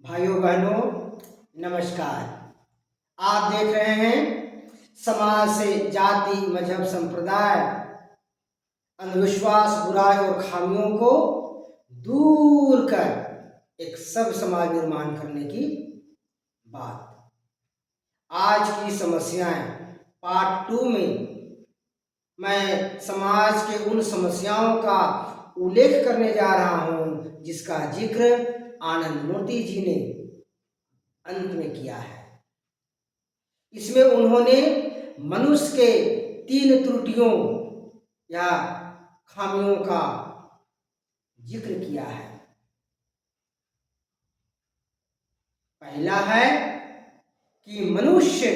भाइयों बहनों नमस्कार। आप देख रहे हैं समाज से जाति मजहब संप्रदाय अंधविश्वास बुराई और खामियों को दूर कर एक सब समाज निर्माण करने की बात। आज की समस्याएं पार्ट 2 में मैं समाज के उन समस्याओं का उल्लेख करने जा रहा हूं जिसका जिक्र आनंद मूर्ति जी ने अंत में किया है। इसमें उन्होंने मनुष्य के 3 त्रुटियों या खामियों का जिक्र किया है। पहला है कि मनुष्य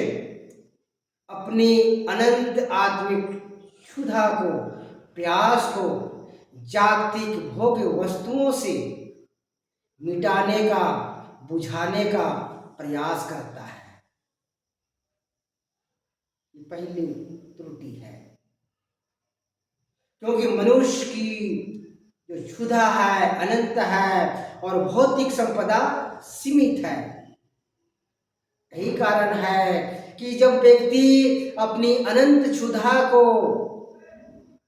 अपनी अनंत आत्मिक क्षुधा को प्यास को जागतिक भोग्य वस्तुओं से मिटाने का बुझाने का प्रयास करता है। पहली त्रुटि है, क्योंकि मनुष्य की जो क्षुधा है अनंत है और भौतिक संपदा सीमित है। यही कारण है कि जब व्यक्ति अपनी अनंत क्षुधा को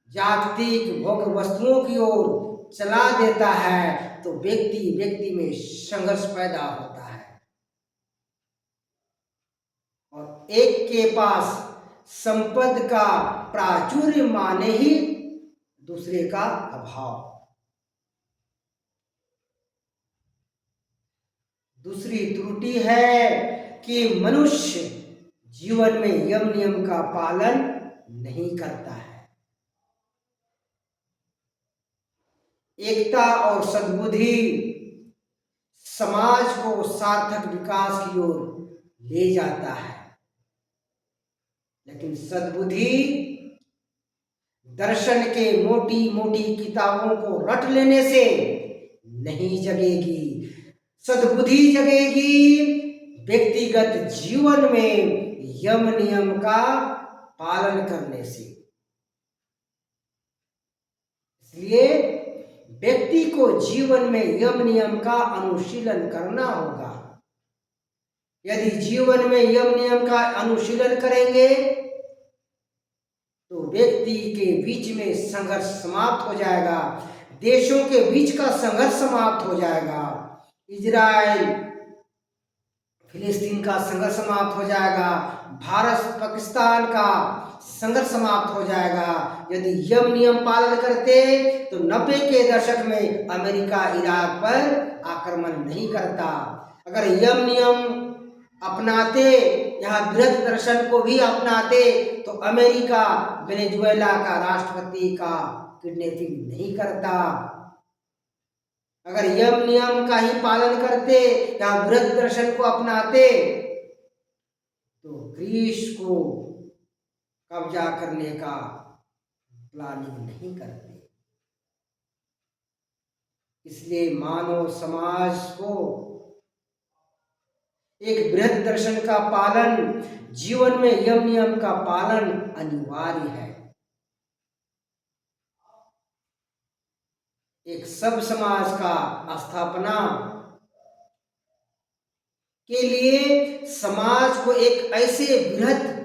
जागतिक भोग्य वस्तुओं की ओर चला देता है तो व्यक्ति में संघर्ष पैदा होता है और एक के पास संपद का प्राचुर्य माने ही दूसरे का अभाव। दूसरी त्रुटि है कि मनुष्य जीवन में यम नियम का पालन नहीं करता है। एकता और सद्बुद्धि समाज को सार्थक विकास की ओर ले जाता है, लेकिन सद्बुद्धि दर्शन के मोटी मोटी किताबों को रट लेने से नहीं जगेगी। सद्बुद्धि जगेगी व्यक्तिगत जीवन में यम नियम का पालन करने से। इसलिए व्यक्ति को जीवन में यम नियम का अनुशीलन करना होगा। यदि जीवन में यम नियम का अनुशीलन करेंगे तो व्यक्ति के बीच में संघर्ष समाप्त हो जाएगा, देशों के बीच का संघर्ष समाप्त हो जाएगा, इजराइल फिलिस्तीन का संघर्ष समाप्त हो जाएगा, भारत पाकिस्तान का संघर्ष समाप्त हो जाएगा। यदि यम नियम पालन करते तो 90 के दशक में अमेरिका इराक पर आक्रमण नहीं करता। अगर यम नियम अपनाते, यहाँ बृहद दर्शन को भी अपनाते तो अमेरिका वेनेजुएला का राष्ट्रपति का किडनैपिंग नहीं करता। अगर यम नियम का ही पालन करते या बृहद दर्शन को अपनाते तो ग्रीस को कब्जा करने का प्लानिंग नहीं करते। इसलिए मानव समाज को एक बृहद दर्शन का पालन, जीवन में यम नियम का पालन अनिवार्य है। एक सब समाज का स्थापना के लिए समाज को एक ऐसे बृहद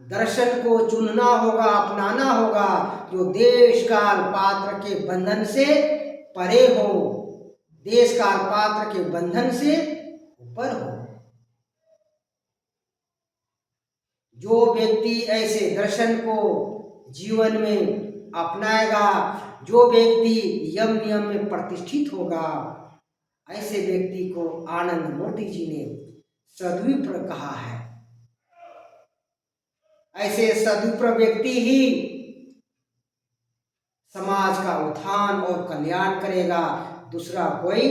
दर्शन को चुनना होगा, अपनाना होगा जो देश काल पात्र के बंधन से परे हो, देश काल पात्र के बंधन से ऊपर हो। जो व्यक्ति ऐसे दर्शन को जीवन में अपनाएगा, जो व्यक्ति यम नियम में प्रतिष्ठित होगा, ऐसे व्यक्ति को आनंद मूर्ति जी ने सद्विप्र कहा है। ऐसे सद्विप्र व्यक्ति ही समाज का उत्थान और कल्याण करेगा, दूसरा कोई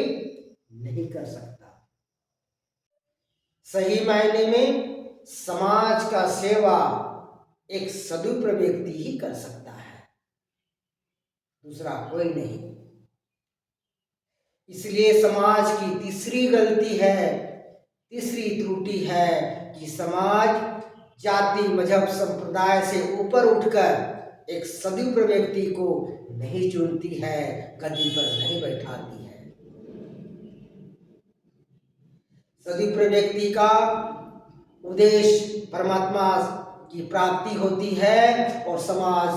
नहीं कर सकता। सही मायने में समाज का सेवा एक सद्विप्र व्यक्ति ही कर सकता है, दूसरा कोई नहीं। इसलिए समाज की तीसरी गलती है, तीसरी त्रुटि है कि समाज जाति मजहब संप्रदाय से ऊपर उठकर एक सद्विप्र व्यक्ति को नहीं चुनती है, गद्दी पर नहीं बैठाती है। सदुपयोगी व्यक्ति का उद्देश्य परमात्मा की प्राप्ति होती है और समाज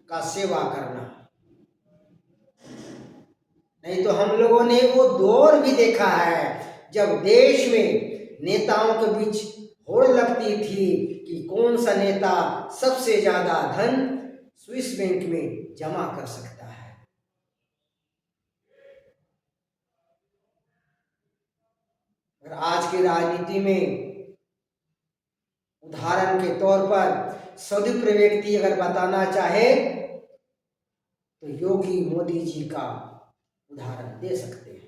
का सेवा करना। नहीं तो हम लोगों ने वो दौर भी देखा है जब देश में नेताओं के बीच होड़ लगती थी कि कौन सा नेता सबसे ज्यादा धन स्विस बैंक में जमा कर सकता है। अगर आज की राजनीति में उदाहरण के तौर पर सदुपयोगी व्यक्ति अगर बताना चाहे तो योगी मोदी जी का उदाहरण दे सकते हैं।